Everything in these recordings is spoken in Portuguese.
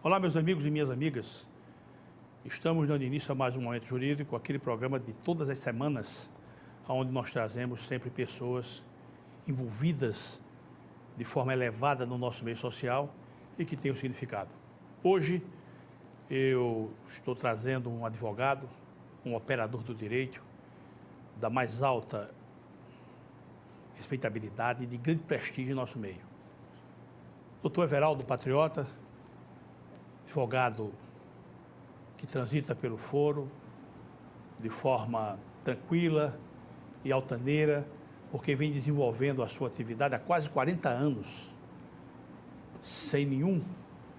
Olá, meus amigos e minhas amigas. Estamos dando início a mais um Momento Jurídico, aquele programa de todas as semanas, onde nós trazemos sempre pessoas envolvidas de forma elevada no nosso meio social e que têm um significado. Hoje, eu estou trazendo um advogado, um operador do direito, da mais alta respeitabilidade e de grande prestígio em nosso meio. Dr. Everaldo Patriota, advogado que transita pelo foro de forma tranquila e altaneira, porque vem desenvolvendo a sua atividade há quase 40 anos, sem nenhum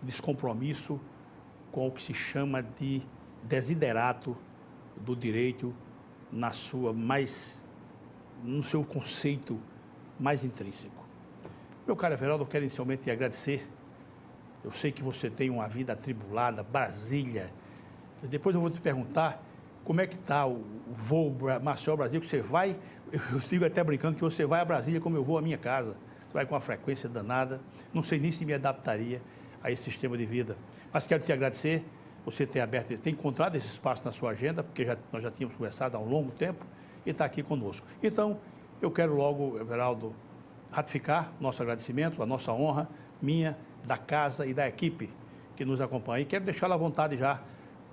descompromisso com o que se chama de desiderato do direito no seu conceito mais intrínseco. Meu caro Everaldo, eu quero inicialmente te agradecer. Eu sei que você tem uma vida atribulada, Brasília. Depois eu vou te perguntar como é que está o voo Maceió-Brasília, que você vai, eu digo até brincando que você vai a Brasília como eu vou à minha casa. Você vai com uma frequência danada, não sei nem se me adaptaria a esse sistema de vida. Mas quero te agradecer, você ter aberto, ter encontrado esse espaço na sua agenda, porque nós já tínhamos conversado há um longo tempo, e está aqui conosco. Então, eu quero logo, Everaldo, ratificar nosso agradecimento, a nossa honra, minha, da casa e da equipe que nos acompanha. E quero deixá-la à vontade já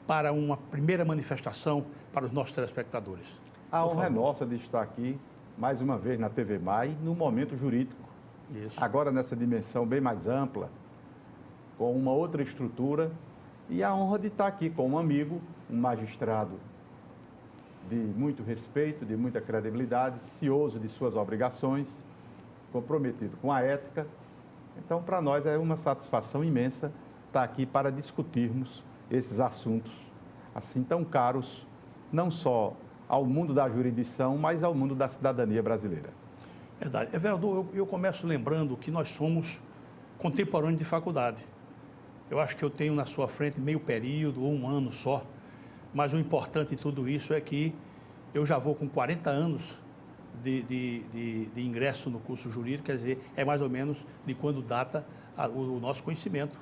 para uma primeira manifestação para os nossos telespectadores. A honra é nossa de estar aqui, mais uma vez, na TV MAI, no Momento Jurídico. Isso. Agora nessa dimensão bem mais ampla, com uma outra estrutura, e a honra de estar aqui com um amigo, um magistrado de muito respeito, de muita credibilidade, cioso de suas obrigações, comprometido com a ética. Então, para nós é uma satisfação imensa estar aqui para discutirmos esses assuntos assim tão caros, não só ao mundo da jurisdição, mas ao mundo da cidadania brasileira. Verdade. Everaldo, eu começo lembrando que nós somos contemporâneos de faculdade. Eu acho que eu tenho na sua frente meio período ou um ano só, mas o importante em tudo isso é que eu já vou com 40 anos de ingresso no curso jurídico, quer dizer, é mais ou menos de quando data o nosso conhecimento.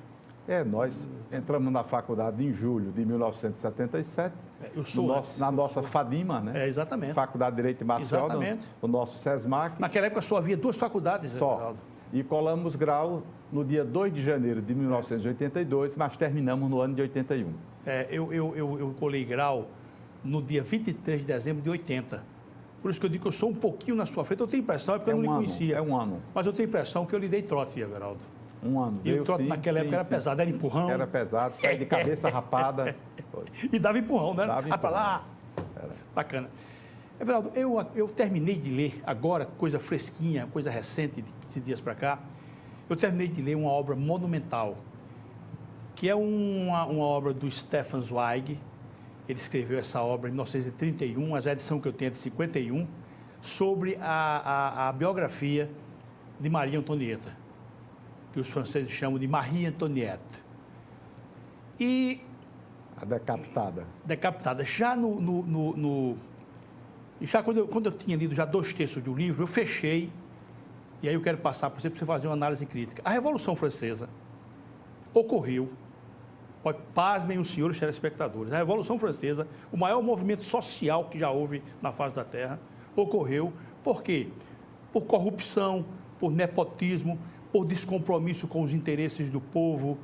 Nós entramos na faculdade em julho de 1977, Eu sou na nossa FADIMA, né? Exatamente. Faculdade de Direito de Maceió, o nosso SESMAC. Naquela época só havia duas faculdades, só. Everaldo. E colamos grau no dia 2 de janeiro de 1982, mas terminamos no ano de 81. Eu colei grau no dia 23 de dezembro de 80. Por isso que eu digo que eu sou um pouquinho na sua frente. Eu tenho impressão, é porque eu não lhe conhecia. É um ano. Mas eu tenho impressão que eu lhe dei trote, Everaldo. Um ano. E o trote naquela época era pesado, era empurrão. Era pesado, saía de cabeça rapada. E dava empurrão, né? Dava empurrão. Para lá. Era. Bacana. Everaldo, eu terminei de ler agora, coisa fresquinha, coisa recente, de dias para cá, eu terminei de ler uma obra monumental, que é uma obra do Stefan Zweig. Ele escreveu essa obra em 1931, mas a edição que eu tenho é de 51, sobre a biografia de Maria Antonieta, que os franceses chamam de Marie Antoinette. E... A decapitada. Decapitada. Já já quando eu tinha lido já 2/3 do livro, eu fechei, e aí eu quero passar para você fazer uma análise crítica. A Revolução Francesa ocorreu, pasmem os senhores telespectadores, a Revolução Francesa, o maior movimento social que já houve na face da Terra, ocorreu por quê? Por corrupção, por nepotismo, por descompromisso com os interesses do povo,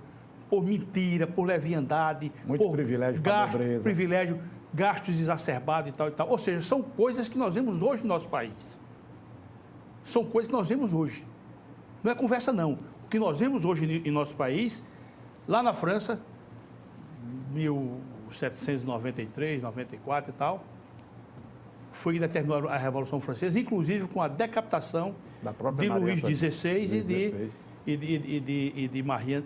por mentira, por leviandade, por privilégio para a nobreza. Privilégio, gastos exacerbados e tal e tal. Ou seja, são coisas que nós vemos hoje no nosso país. São coisas que nós vemos hoje. Não é conversa, não. O que nós vemos hoje em nosso país, lá na França, 1793, 94 e tal, foi que determinou a Revolução Francesa, inclusive com a decapitação de Luís XVI e de Maria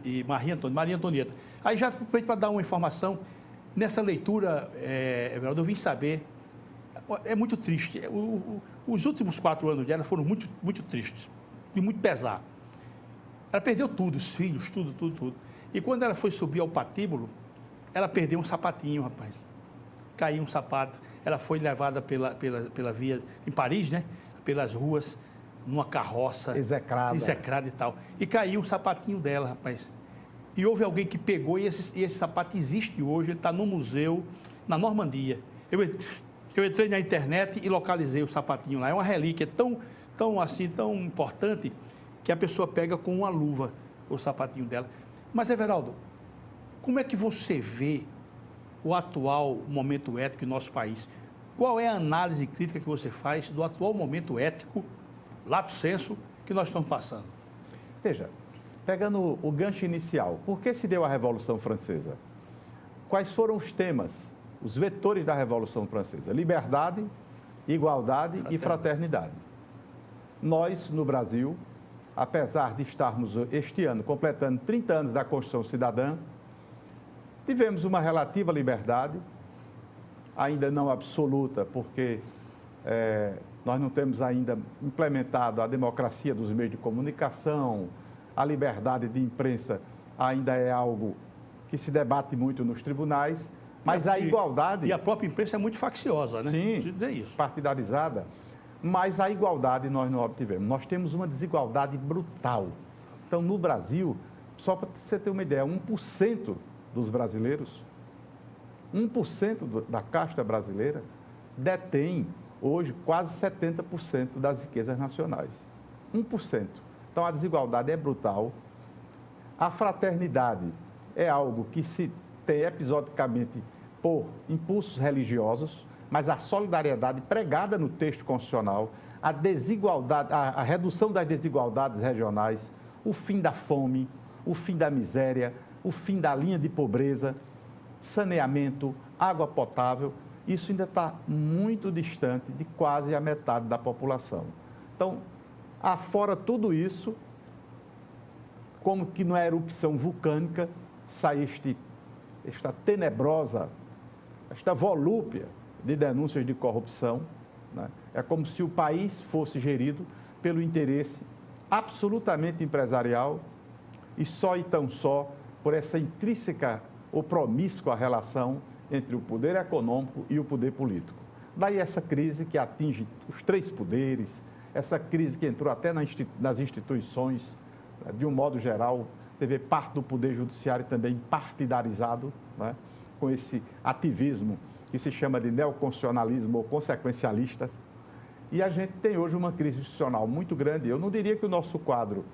Antonieta. Aí já aproveito para dar uma informação, nessa leitura, Everaldo, eu vim saber, é muito triste, os últimos 4 anos dela foram muito, muito tristes, e muito pesar. Ela perdeu tudo, os filhos, tudo. E quando ela foi subir ao patíbulo, ela perdeu um sapatinho, rapaz. Caiu um sapato. Ela foi levada pela via, em Paris, né? Pelas ruas, numa carroça. Execrada. E tal. E caiu um sapatinho dela, rapaz. e houve alguém que pegou e esse sapato existe hoje, ele está no museu, na Normandia. Eu entrei na internet e localizei o sapatinho lá. É uma relíquia tão importante que a pessoa pega com uma luva o sapatinho dela. Mas, Everaldo, como é que você vê o atual momento ético em nosso país? Qual é a análise crítica que você faz do atual momento ético, lato sensu, que nós estamos passando? Veja, pegando o gancho inicial, por que se deu a Revolução Francesa? Quais foram os temas, os vetores da Revolução Francesa? Liberdade, igualdade e fraternidade. Nós, no Brasil, apesar de estarmos este ano completando 30 anos da Constituição Cidadã, tivemos uma relativa liberdade, ainda não absoluta, porque nós não temos ainda implementado a democracia dos meios de comunicação, a liberdade de imprensa ainda é algo que se debate muito nos tribunais, mas a igualdade... E a própria imprensa é muito facciosa, né? Sim, dizer isso. Partidarizada, mas a igualdade nós não obtivemos. Nós temos uma desigualdade brutal. Então, no Brasil, só para você ter uma ideia, 1% dos brasileiros, 1% da casta brasileira detém hoje quase 70% das riquezas nacionais. 1%. Então, a desigualdade é brutal. A fraternidade é algo que se tem episodicamente por impulsos religiosos, mas a solidariedade pregada no texto constitucional, a desigualdade, a redução das desigualdades regionais, o fim da fome, o fim da miséria, o fim da linha de pobreza, saneamento, água potável, isso ainda está muito distante de quase a metade da população. Então, afora tudo isso, como que na erupção vulcânica sai esta tenebrosa, esta volúpia de denúncias de corrupção, né? É como se o país fosse gerido pelo interesse absolutamente empresarial e só e tão só por essa intrínseca ou promíscua relação entre o poder econômico e o poder político. Daí essa crise que atinge os três poderes, essa crise que entrou até nas instituições, de um modo geral, você vê parte do poder judiciário também partidarizado, né? Com esse ativismo que se chama de neoconstitucionalismo ou consequencialistas. E a gente tem hoje uma crise institucional muito grande. Eu não diria que o nosso quadro,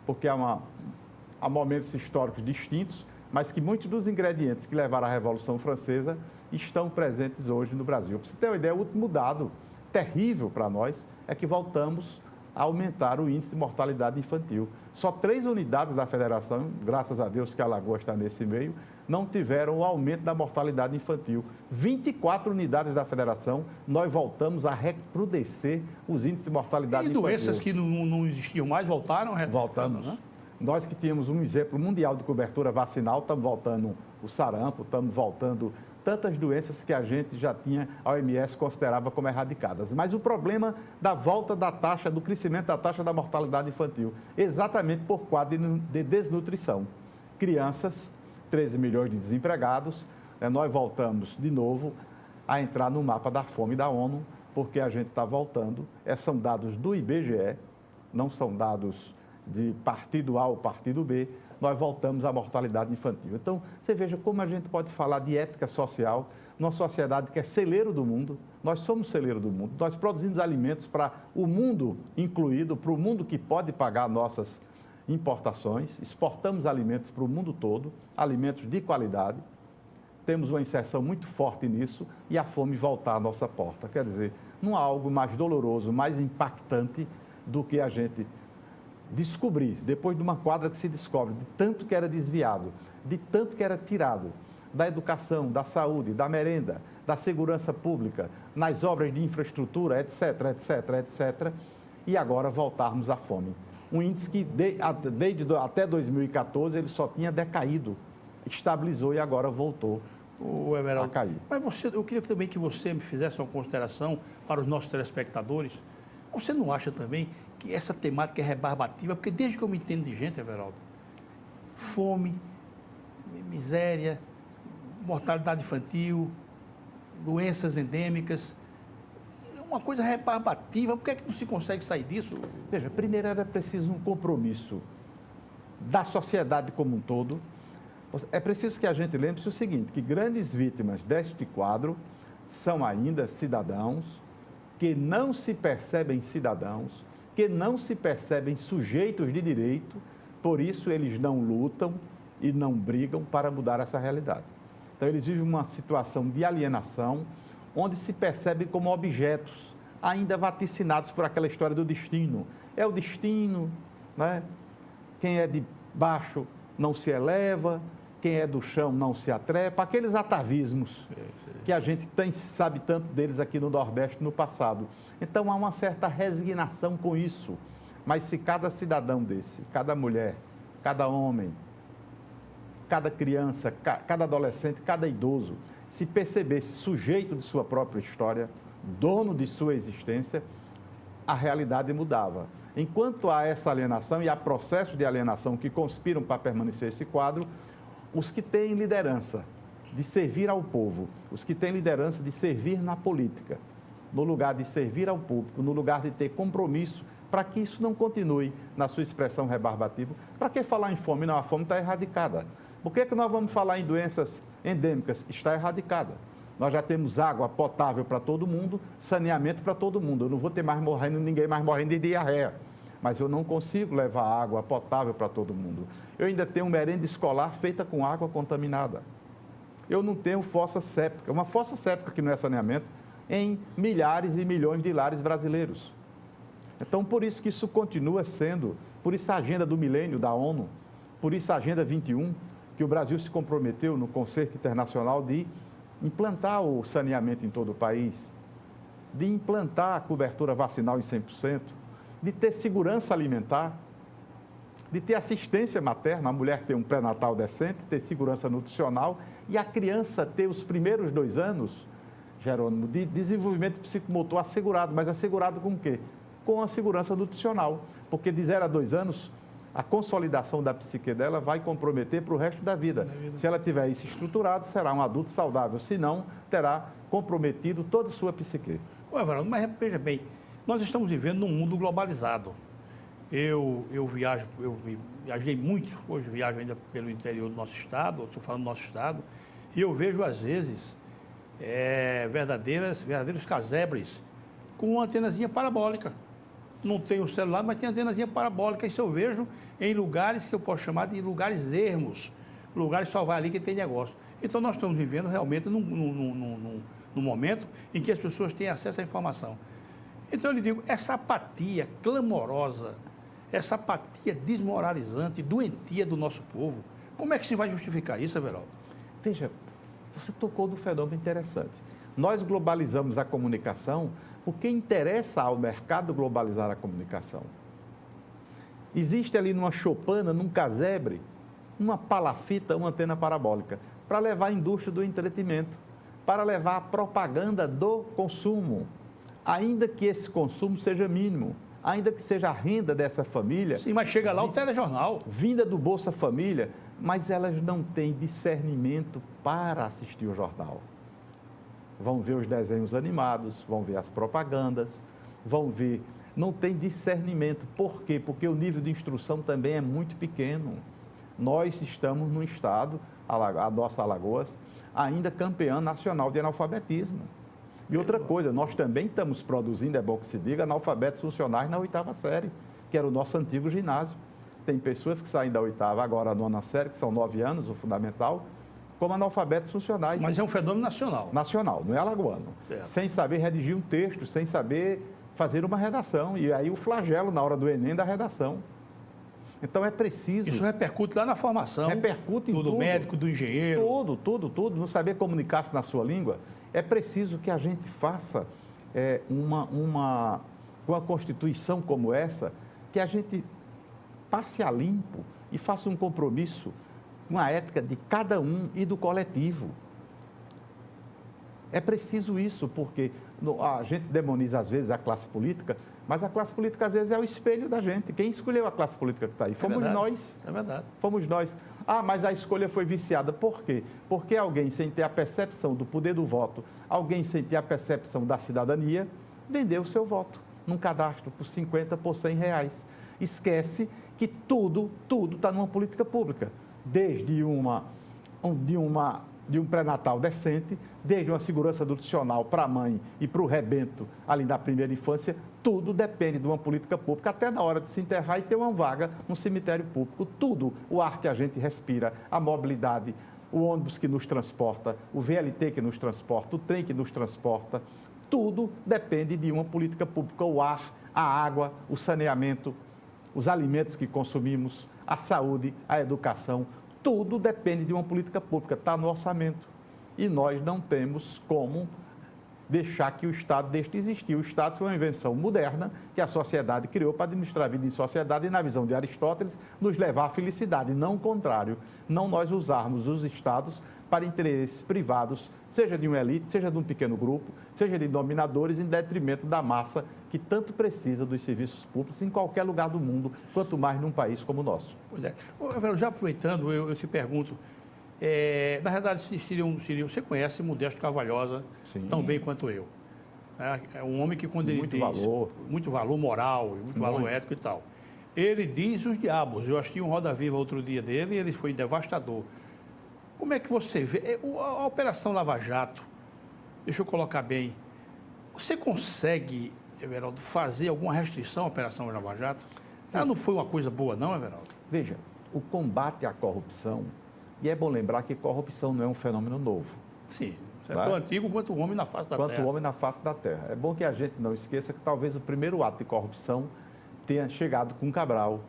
porque há momentos históricos distintos, mas que muitos dos ingredientes que levaram à Revolução Francesa estão presentes hoje no Brasil. Para você ter uma ideia, o último dado terrível para nós é que voltamos a aumentar o índice de mortalidade infantil. Só 3 unidades da federação, graças a Deus que a Alagoas está nesse meio, não tiveram o aumento da mortalidade infantil. 24 unidades da federação, nós voltamos a recrudescer os índices de mortalidade infantil. E doenças que não existiam mais voltaram? Voltamos. Né? Nós que tínhamos um exemplo mundial de cobertura vacinal, estamos voltando o sarampo, estamos voltando tantas doenças que a gente já tinha, a OMS considerava como erradicadas. Mas o problema da volta da taxa, do crescimento da taxa da mortalidade infantil, exatamente por quadro de desnutrição. Crianças, 13 milhões de desempregados, nós voltamos de novo a entrar no mapa da fome da ONU, porque a gente está voltando, são dados do IBGE, não são dados de partido A ou partido B, nós voltamos à mortalidade infantil. Então, você veja como a gente pode falar de ética social numa sociedade que é celeiro do mundo. Nós somos celeiro do mundo. Nós produzimos alimentos para o mundo incluído, para o mundo que pode pagar nossas importações. Exportamos alimentos para o mundo todo, alimentos de qualidade. Temos uma inserção muito forte nisso e a fome voltar à nossa porta. Quer dizer, não há algo mais doloroso, mais impactante do que a gente descobrir, depois de uma quadra que se descobre, de tanto que era desviado, de tanto que era tirado da educação, da saúde, da merenda, da segurança pública, nas obras de infraestrutura, etc., etc., etc., e agora voltarmos à fome. Um índice que até 2014 ele só tinha decaído, estabilizou e agora voltou a cair. Mas eu queria também que você me fizesse uma consideração para os nossos telespectadores. Você não acha também que essa temática é rebarbativa? Porque desde que eu me entendo de gente, Everaldo, fome, miséria, mortalidade infantil, doenças endêmicas, é uma coisa rebarbativa. Por que é que não se consegue sair disso? Veja, primeiro era preciso um compromisso da sociedade como um todo É preciso que a gente lembre-se o seguinte, que grandes vítimas deste quadro são ainda cidadãos que não se percebem cidadãos, que não se percebem sujeitos de direito, por isso eles não lutam e não brigam para mudar essa realidade. Então, eles vivem uma situação de alienação, onde se percebem como objetos, ainda vaticinados por aquela história do destino. É o destino, né? Quem é de baixo não se eleva, quem é do chão não se atrepa, aqueles atavismos que a gente sabe tanto deles aqui no Nordeste no passado. Então, há uma certa resignação com isso. Mas se cada cidadão desse, cada mulher, cada homem, cada criança, cada adolescente, cada idoso, se percebesse sujeito de sua própria história, dono de sua existência, a realidade mudava. Enquanto há essa alienação e há processos de alienação que conspiram para permanecer esse quadro, os que têm liderança de servir ao povo, os que têm liderança de servir na política, no lugar de servir ao público, no lugar de ter compromisso, para que isso não continue na sua expressão rebarbativa. Para que falar em fome? Não, a fome está erradicada. Por que nós vamos falar em doenças endêmicas? Está erradicada. Nós já temos água potável para todo mundo, saneamento para todo mundo. Eu não vou ter mais morrendo, ninguém mais morrendo de diarreia. Mas eu não consigo levar água potável para todo mundo. Eu ainda tenho merenda escolar feita com água contaminada. Eu não tenho fossa séptica, uma fossa séptica que não é saneamento, em milhares e milhões de lares brasileiros. Então, por isso que isso continua sendo, por isso a agenda do milênio da ONU, por isso a agenda 21, que o Brasil se comprometeu no Concerto Internacional de implantar o saneamento em todo o país, de implantar a cobertura vacinal em 100%, de ter segurança alimentar, de ter assistência materna, a mulher ter um pré-natal decente, ter segurança nutricional e a criança ter os primeiros 2 anos, Jerônimo, de desenvolvimento psicomotor assegurado, mas assegurado com o quê? Com a segurança nutricional, porque de 0 a 2 anos, a consolidação da psique dela vai comprometer para o resto da vida. Se ela tiver isso estruturado, será um adulto saudável, se não, terá comprometido toda a sua psique. Ué, Varaldo, mas veja bem, nós estamos vivendo num mundo globalizado. Eu viajei muito, hoje viajo ainda pelo interior do nosso estado, estou falando do nosso estado, e eu vejo às vezes verdadeiros casebres com uma antenazinha parabólica. Não tem o celular, mas tem antenazinha parabólica. Isso eu vejo em lugares que eu posso chamar de lugares ermos, lugares só vai ali que tem negócio. Então nós estamos vivendo realmente num momento em que as pessoas têm acesso à informação. Então eu lhe digo, essa apatia clamorosa, essa apatia desmoralizante, doentia do nosso povo, como é que se vai justificar isso, Everaldo? Veja, você tocou num fenômeno interessante. Nós globalizamos a comunicação porque interessa ao mercado globalizar a comunicação. Existe ali numa choupana, num casebre, uma palafita, uma antena parabólica, para levar a indústria do entretenimento, para levar a propaganda do consumo, ainda que esse consumo seja mínimo, ainda que seja a renda dessa família. Sim, mas chega lá o telejornal. Vinda do Bolsa Família, mas elas não têm discernimento para assistir o jornal. Vão ver os desenhos animados, vão ver as propagandas, vão ver... Não tem discernimento. Por quê? Porque o nível de instrução também é muito pequeno. Nós estamos num estado, a nossa Alagoas, ainda campeã nacional de analfabetismo. E outra coisa, nós também estamos produzindo, é bom que se diga, analfabetos funcionais na 8ª série, que era o nosso antigo ginásio. Tem pessoas que saem da 8ª agora à 9ª série, que são 9 anos, o fundamental, como analfabetos funcionais. Mas é um fenômeno nacional. Nacional, não é alagoano. Certo. Sem saber redigir um texto, sem saber fazer uma redação. E aí o flagelo na hora do Enem da redação. Então é preciso... Isso repercute lá na formação. Repercute em tudo. Do médico, do engenheiro. Tudo. Não saber comunicar-se na sua língua. É preciso que a gente faça com a Constituição como essa, que a gente passe a limpo e faça um compromisso com a ética de cada um e do coletivo. É preciso isso, porque a gente demoniza às vezes a classe política, mas a classe política às vezes é o espelho da gente. Quem escolheu a classe política que está aí? Fomos nós. É verdade. Fomos nós. Ah, mas a escolha foi viciada. Por quê? Porque alguém sem ter a percepção do poder do voto, alguém sem ter a percepção da cidadania, vendeu o seu voto num cadastro por 50, por 100 reais. Esquece que tudo está numa política pública. Desde uma de um pré-natal decente, desde uma segurança nutricional para a mãe e para o rebento ali da primeira infância, tudo depende de uma política pública, até na hora de se enterrar e ter uma vaga no cemitério público. Tudo, o ar que a gente respira, a mobilidade, o ônibus que nos transporta, o VLT que nos transporta, o trem que nos transporta, tudo depende de uma política pública. O ar, a água, o saneamento, os alimentos que consumimos, a saúde, a educação, tudo depende de uma política pública, está no orçamento. E nós não temos como deixar que o Estado deixe de existir. O Estado foi uma invenção moderna que a sociedade criou para administrar a vida em sociedade e, na visão de Aristóteles, nos levar à felicidade, não o contrário. Não nós usarmos os Estados para interesses privados, seja de uma elite, seja de um pequeno grupo, seja de dominadores, em detrimento da massa que tanto precisa dos serviços públicos em qualquer lugar do mundo, quanto mais num país como o nosso. Pois é. Já aproveitando, eu te pergunto, na verdade, você conhece Modesto Carvalhosa Sim. tão bem quanto eu. É um homem que, quando ele diz muito valor moral, muito valor ético e tal, ele diz os diabos. Eu assisti um Roda Viva outro dia dele e ele foi devastador. Como é que você vê a Operação Lava Jato? Deixa eu colocar bem. Você consegue, Everaldo, fazer alguma restrição à Operação Lava Jato? Ela não foi uma coisa boa, não, Everaldo? Veja, o combate à corrupção, e é bom lembrar que corrupção não é um fenômeno novo. Sim, é tão antigo quanto o homem na face da terra. Quanto o homem na face da terra. É bom que a gente não esqueça que talvez o primeiro ato de corrupção tenha chegado com Cabral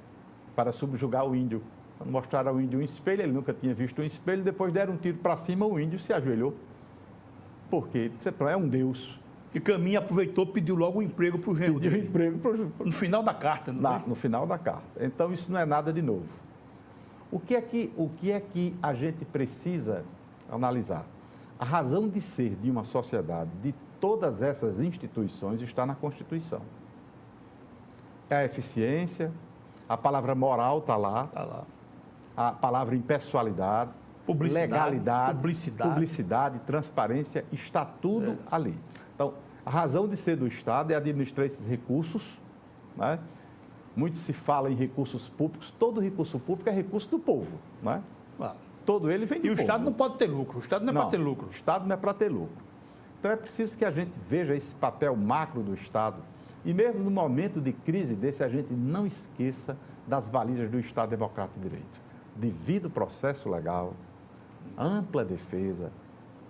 para subjugar o índio. Quando mostraram ao índio um espelho, ele nunca tinha visto um espelho, depois deram um tiro para cima, o índio se ajoelhou. Porque ele disse, é um Deus. E Caminha aproveitou, pediu logo um emprego para o genro dele. Pediu emprego no final da carta, não No final da carta. Então, isso não é nada de novo. O que é que a gente precisa analisar? A razão de ser de uma sociedade, de todas essas instituições, está na Constituição. É a eficiência, a palavra moral está lá. Está lá. A palavra impessoalidade, legalidade, publicidade, transparência, está tudo ali. Então, a razão de ser do Estado é administrar esses recursos, né? Muito se fala em recursos públicos, todo recurso público é recurso do povo, né? Claro. Todo ele vem do povo. E o Estado não pode ter lucro, o Estado não é para ter lucro. O Estado não é para ter lucro. Então, é preciso que a gente veja esse papel macro do Estado e mesmo no momento de crise desse, a gente não esqueça das balizas do Estado Democrático de Direito. Devido processo legal, ampla defesa,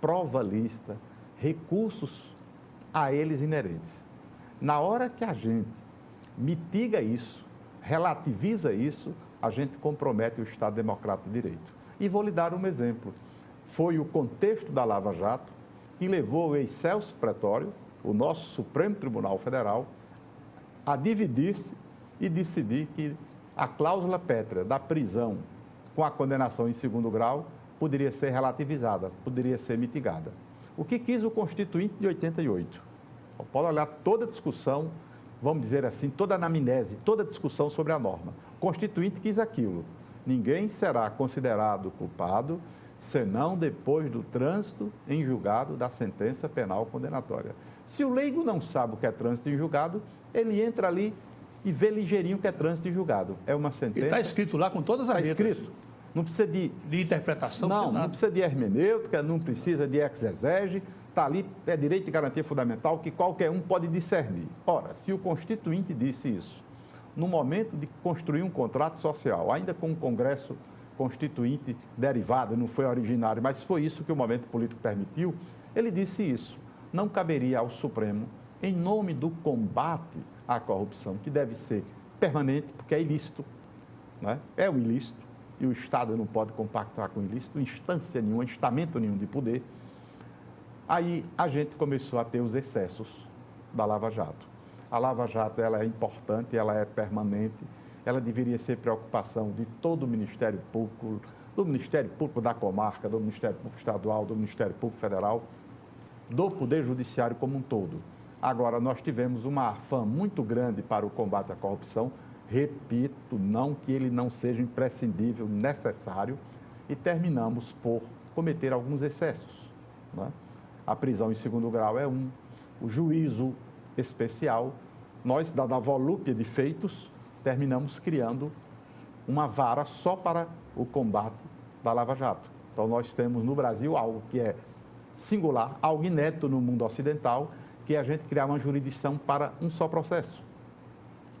prova lista, recursos a eles inerentes. Na hora que a gente mitiga isso, relativiza isso, a gente compromete o Estado Democrático de Direito. E vou lhe dar um exemplo. Foi o contexto da Lava Jato que levou o ex-Celso Pretório, o nosso Supremo Tribunal Federal, a dividir-se e decidir que a cláusula pétrea da prisão com a condenação em segundo grau poderia ser relativizada, poderia ser mitigada. O que quis o Constituinte de 88? Pode olhar toda a discussão, vamos dizer assim, toda a anamnese, toda a discussão sobre a norma. O Constituinte quis aquilo. Ninguém será considerado culpado senão depois do trânsito em julgado da sentença penal condenatória. Se o leigo não sabe o que é trânsito em julgado, ele entra ali e vê ligeirinho o que é trânsito em julgado. É uma sentença... E está escrito lá com todas as letras. Está escrito. Não precisa de interpretação. Não precisa de hermenêutica, não precisa de exegese. Está ali, é direito de garantia fundamental que qualquer um pode discernir. Ora, se o Constituinte disse isso, no momento de construir um contrato social, ainda com um Congresso Constituinte derivado, não foi originário, mas foi isso que o momento político permitiu, ele disse isso. Não caberia ao Supremo, em nome do combate à corrupção, que deve ser permanente, porque é ilícito, né? É o ilícito, e o Estado não pode compactuar com o ilícito, instância nenhuma, estamento nenhum de poder. Aí a gente começou a ter os excessos da Lava Jato. A Lava Jato, ela é importante, ela é permanente, ela deveria ser preocupação de todo o Ministério Público, do Ministério Público da comarca, do Ministério Público Estadual, do Ministério Público Federal, do Poder Judiciário como um todo. Agora, nós tivemos uma afã muito grande para o combate à corrupção, repito, não que ele não seja imprescindível, necessário, e terminamos por cometer alguns excessos, né? A prisão em segundo grau é um, o juízo especial, nós, dada a volúpia de feitos, terminamos criando uma vara só para o combate da Lava Jato. Então, nós temos no Brasil algo que é singular, algo inédito no mundo ocidental, que é a gente criar uma jurisdição para um só processo.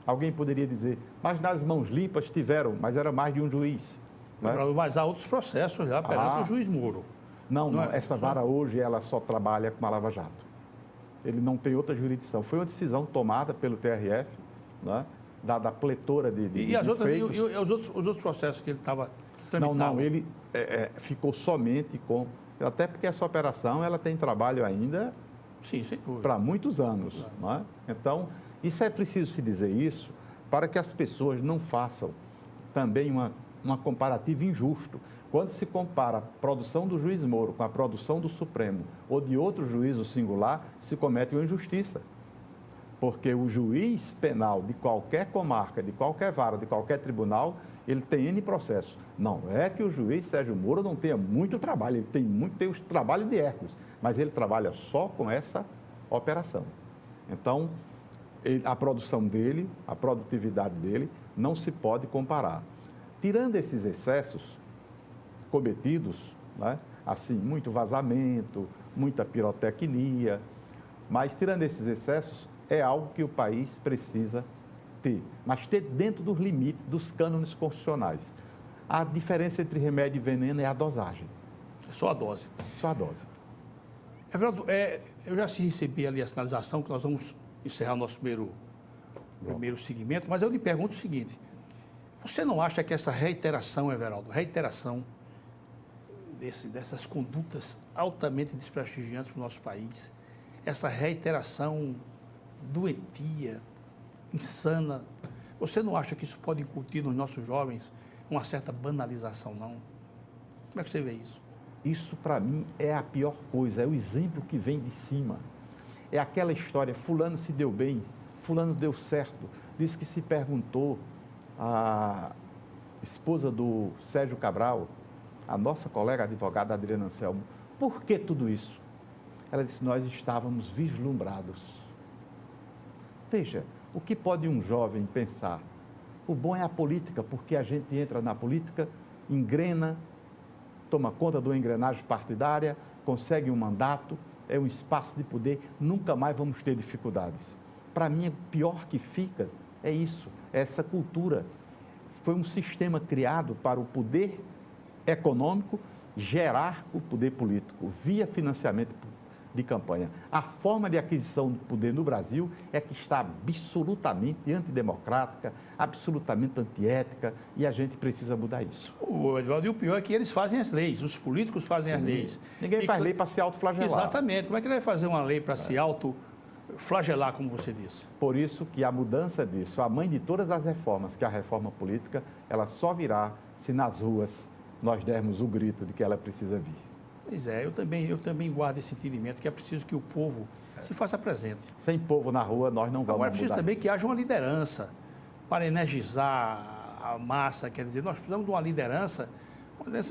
Alguém poderia dizer, mas nas mãos limpas tiveram, mas era mais de um juiz. Né? Mas há outros processos já perante o juiz Moro. Não, essa vara hoje ela só trabalha com a Lava Jato. Ele não tem outra jurisdição. Foi uma decisão tomada pelo TRF, né? Dada a pletora de e as outras, os outros processos que ele estava tramitando? Não, ele ficou somente com... Até porque essa operação ela tem trabalho ainda para muitos anos. Claro. Não é? Então, isso é preciso se dizer isso para que as pessoas não façam também uma comparativa injusto. Quando se compara a produção do juiz Moro com a produção do Supremo ou de outro juízo singular, se comete uma injustiça. Porque o juiz penal de qualquer comarca, de qualquer vara, de qualquer tribunal, ele tem N processos. Não é que o juiz Sérgio Moro não tenha muito trabalho, ele tem o trabalho de Hércules, mas ele trabalha só com essa operação. Então, a produção dele, a produtividade dele, não se pode comparar. Tirando esses excessos cometidos, né? Assim, muito vazamento, muita pirotecnia, mas tirando esses excessos, é algo que o país precisa ter, mas ter dentro dos limites dos cânones constitucionais. A diferença entre remédio e veneno é a dosagem. É só a dose. Só a dose. Everaldo, eu já recebi ali a sinalização que nós vamos encerrar o nosso primeiro segmento, mas eu lhe pergunto o seguinte, você não acha que essa reiteração, Everaldo, dessas condutas altamente desprestigiantes para o nosso país, essa reiteração doentia, insana, você não acha que isso pode incutir nos nossos jovens uma certa banalização, não? Como é que você vê isso? Isso, para mim, é a pior coisa, é o exemplo que vem de cima. É aquela história, fulano se deu bem, fulano deu certo. Diz que se perguntou à esposa do Sérgio Cabral, a nossa colega advogada Adriana Anselmo, por que tudo isso? Ela disse, nós estávamos vislumbrados. Veja, o que pode um jovem pensar? O bom é a política, porque a gente entra na política, engrena, toma conta de uma engrenagem partidária, consegue um mandato, é um espaço de poder, nunca mais vamos ter dificuldades. Para mim, o pior que fica é isso, é essa cultura. Foi um sistema criado para o poder econômico gerar o poder político, via financiamento de campanha. A forma de aquisição do poder no Brasil é que está absolutamente antidemocrática, absolutamente antiética, e a gente precisa mudar isso. Edvaldo, e o pior é que eles fazem as leis, os políticos fazem as leis. Ninguém faz lei para se autoflagelar. Exatamente. Como é que ele vai fazer uma lei para se autoflagelar, como você disse? Por isso que a mudança disso, a mãe de todas as reformas, que é a reforma política, ela só virá se nas ruas nós dermos o grito de que ela precisa vir. Pois é, eu também guardo esse entendimento que é preciso que o povo se faça presente. Sem povo na rua, nós não vamos mudar. Agora é preciso também que haja uma liderança para energizar a massa, quer dizer, nós precisamos de uma liderança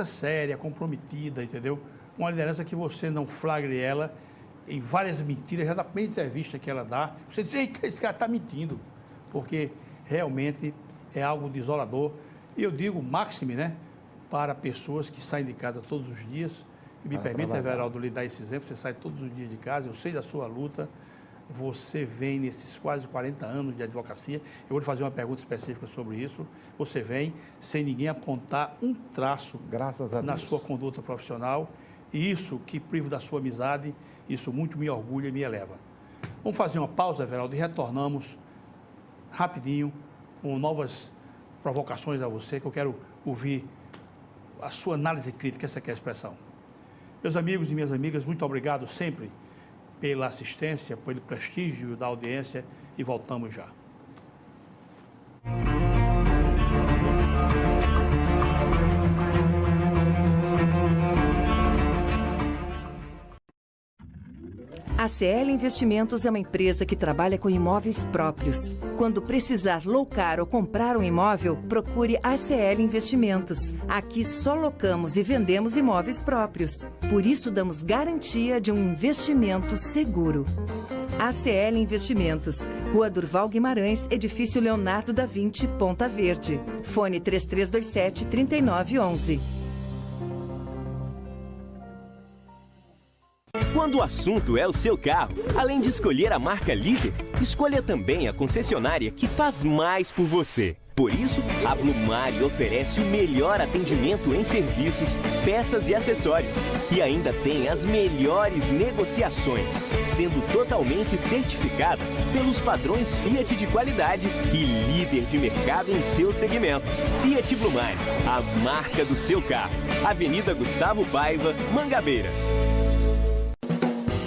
séria, comprometida, entendeu? Uma liderança que você não flagre ela em várias mentiras, já da primeira entrevista que ela dá, você diz, eita, esse cara está mentindo, porque realmente é algo desolador. E eu digo, máxime, né, para pessoas que saem de casa todos os dias. E me permita, Everaldo, lhe dar esse exemplo, você sai todos os dias de casa, eu sei da sua luta, você vem nesses quase 40 anos de advocacia, eu vou lhe fazer uma pergunta específica sobre isso, você vem sem ninguém apontar um traço na sua conduta profissional, e isso que privo da sua amizade, isso muito me orgulha e me eleva. Vamos fazer uma pausa, Everaldo, e retornamos rapidinho com novas provocações a você, que eu quero ouvir a sua análise crítica, essa que é a expressão. Meus amigos e minhas amigas, muito obrigado sempre pela assistência, pelo prestígio da audiência e voltamos já. A CL Investimentos é uma empresa que trabalha com imóveis próprios. Quando precisar locar ou comprar um imóvel, procure a CL Investimentos. Aqui só locamos e vendemos imóveis próprios. Por isso damos garantia de um investimento seguro. ACL Investimentos, Rua Durval Guimarães, Edifício Leonardo da Vinci, Ponta Verde. Fone 3327-3911. Quando o assunto é o seu carro, além de escolher a marca líder, escolha também a concessionária que faz mais por você. Por isso, a Blumari oferece o melhor atendimento em serviços, peças e acessórios. E ainda tem as melhores negociações, sendo totalmente certificada pelos padrões Fiat de qualidade e líder de mercado em seu segmento. Fiat Blumari, a marca do seu carro. Avenida Gustavo Paiva, Mangabeiras.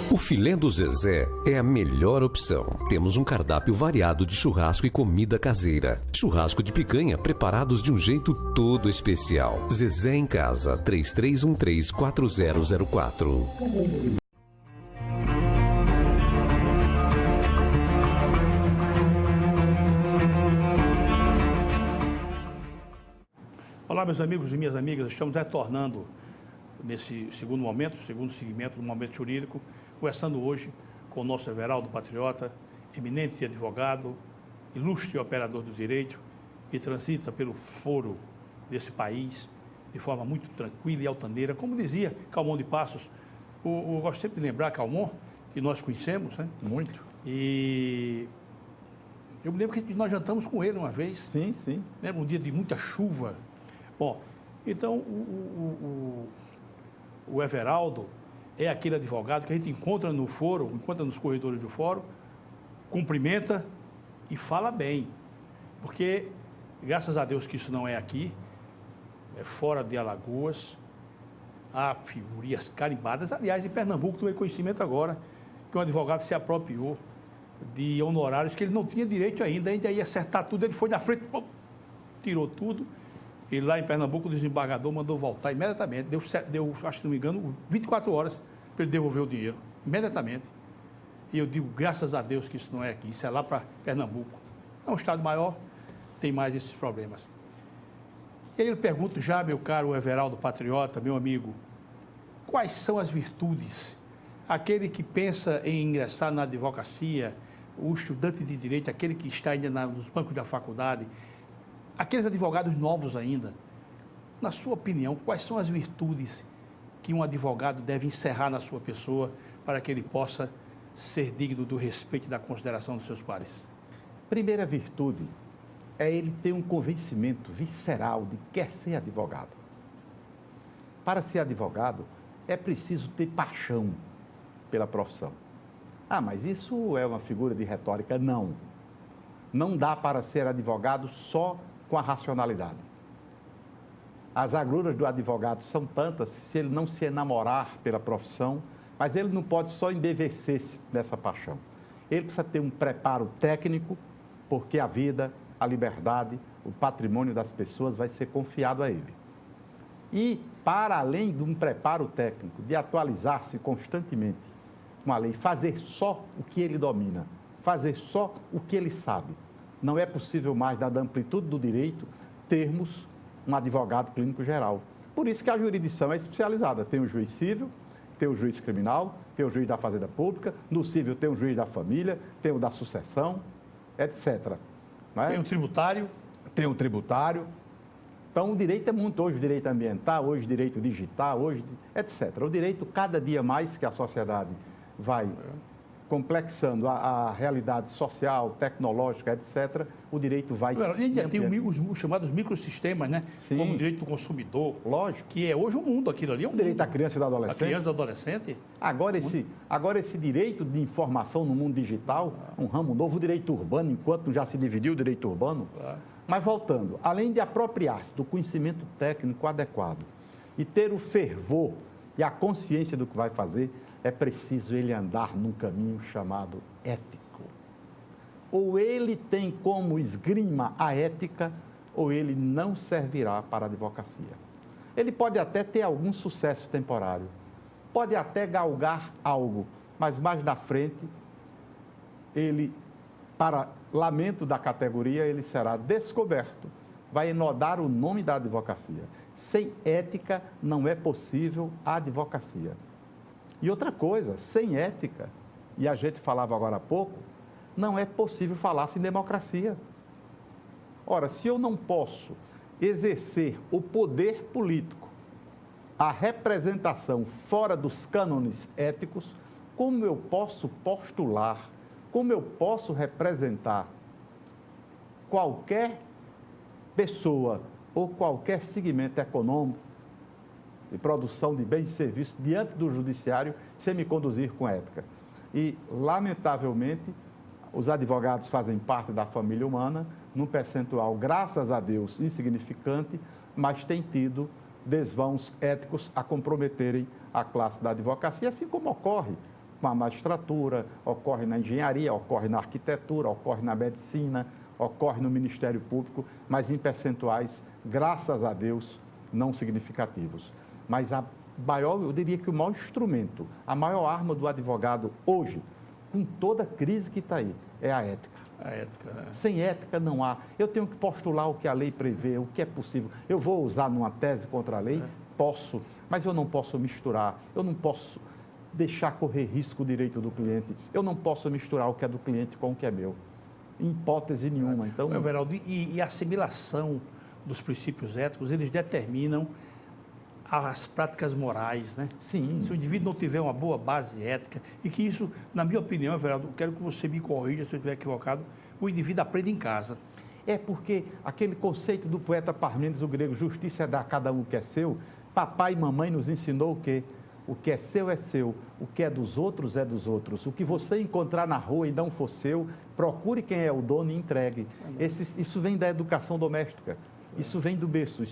O filé do Zezé é a melhor opção. Temos um cardápio variado de churrasco e comida caseira. Churrasco de picanha preparados de um jeito todo especial. Zezé em Casa, 3313-4004. Olá, meus amigos e minhas amigas. Estamos retornando nesse segundo momento, segundo segmento do Momento Jurídico, conversando hoje com o nosso Everaldo Patriota, eminente advogado, ilustre operador do direito, que transita pelo foro desse país de forma muito tranquila e altaneira. Como dizia Calmon de Passos, eu gosto sempre de lembrar Calmon, que nós conhecemos, né? Muito. E eu me lembro que nós jantamos com ele uma vez. Sim, sim. Lembra um dia de muita chuva. Bom, então o Everaldo é aquele advogado que a gente encontra no fórum, encontra nos corredores do fórum, cumprimenta e fala bem. Porque, graças a Deus que isso não é aqui, é fora de Alagoas, há figurinhas carimbadas. Aliás, em Pernambuco, tomei conhecimento agora que um advogado se apropriou de honorários que ele não tinha direito ainda ia acertar tudo, ele foi na frente, tirou tudo. E lá em Pernambuco, o desembargador mandou voltar imediatamente. Deu, acho que não me engano, 24 horas para ele devolver o dinheiro. Imediatamente. E eu digo, graças a Deus que isso não é aqui. Isso é lá para Pernambuco. É um estado maior, tem mais esses problemas. E aí eu pergunto já, meu caro Everaldo Patriota, meu amigo, quais são as virtudes? Aquele que pensa em ingressar na advocacia, o estudante de direito, aquele que está ainda nos bancos da faculdade, aqueles advogados novos ainda, na sua opinião, quais são as virtudes que um advogado deve encerrar na sua pessoa para que ele possa ser digno do respeito e da consideração dos seus pares? Primeira virtude é ele ter um convencimento visceral de que quer ser advogado. Para ser advogado, é preciso ter paixão pela profissão. Ah, mas isso é uma figura de retórica? Não. Não dá para ser advogado só com a racionalidade. As agruras do advogado são tantas se ele não se enamorar pela profissão, mas ele não pode só embevecer-se nessa paixão. Ele precisa ter um preparo técnico, porque a vida, a liberdade, o patrimônio das pessoas vai ser confiado a ele. E, para além de um preparo técnico, de atualizar-se constantemente com a lei, fazer só o que ele domina, fazer só o que ele sabe. Não é possível mais, dada a amplitude do direito, termos um advogado clínico geral. Por isso que a jurisdição é especializada. Tem o juiz civil, tem o juiz criminal, tem o juiz da fazenda pública, no civil tem o juiz da família, tem o da sucessão, etc. Não é? Tem o tributário. Tem o tributário. Então, o direito é muito. Hoje o direito ambiental, hoje o direito digital, hoje, etc. O direito, cada dia mais que a sociedade vai complexando a realidade social, tecnológica, etc., o direito vai se ainda tem os chamados microsistemas, né? Sim. Como o direito do consumidor. Lógico. Que é hoje o mundo, aquilo ali é um direito mundo. da criança e do adolescente. A criança e do adolescente. Agora esse direito de informação no mundo digital, um ramo novo, o direito urbano, enquanto já se dividiu o direito urbano. Mas voltando, além de apropriar-se do conhecimento técnico adequado e ter o fervor e a consciência do que vai fazer, é preciso ele andar num caminho chamado ético. Ou ele tem como esgrima a ética, ou ele não servirá para a advocacia. Ele pode até ter algum sucesso temporário, pode até galgar algo, mas mais na frente, ele, para lamento da categoria, ele será descoberto, vai enodar o nome da advocacia. Sem ética não é possível a advocacia. E outra coisa, sem ética, e a gente falava agora há pouco, não é possível falar-se em democracia. Ora, se eu não posso exercer o poder político, a representação fora dos cânones éticos, como eu posso postular, como eu posso representar qualquer pessoa ou qualquer segmento econômico de produção de bens e serviços diante do judiciário sem me conduzir com ética. E, lamentavelmente, os advogados fazem parte da família humana, num percentual, graças a Deus, insignificante, mas tem tido desvãos éticos a comprometerem a classe da advocacia, assim como ocorre com a magistratura, ocorre na engenharia, ocorre na arquitetura, ocorre na medicina, ocorre no Ministério Público, mas em percentuais, graças a Deus, não significativos. Mas eu diria que o maior instrumento, a maior arma do advogado hoje, com toda a crise que está aí, é a ética. A ética, né? Sem ética não há. Eu tenho que postular o que a lei prevê, o que é possível. Eu vou usar numa tese contra a lei? Posso, mas eu não posso misturar, eu não posso deixar correr risco o direito do cliente, eu não posso misturar o que é do cliente com o que é meu, em hipótese nenhuma. Então, Everaldo, e a assimilação dos princípios éticos, eles determinam as práticas morais, né? sim. Se o indivíduo não tiver uma boa base ética, e que isso, na minha opinião, Everaldo, quero que você me corrija se eu estiver equivocado, o indivíduo aprende em casa. É porque aquele conceito do poeta Parmênides, o grego, justiça é dar a cada um o que é seu, papai e mamãe nos ensinou o quê? O que é seu, o que é dos outros, o que você encontrar na rua e não for seu, procure quem é o dono e entregue. Isso vem da educação doméstica, isso vem do berço,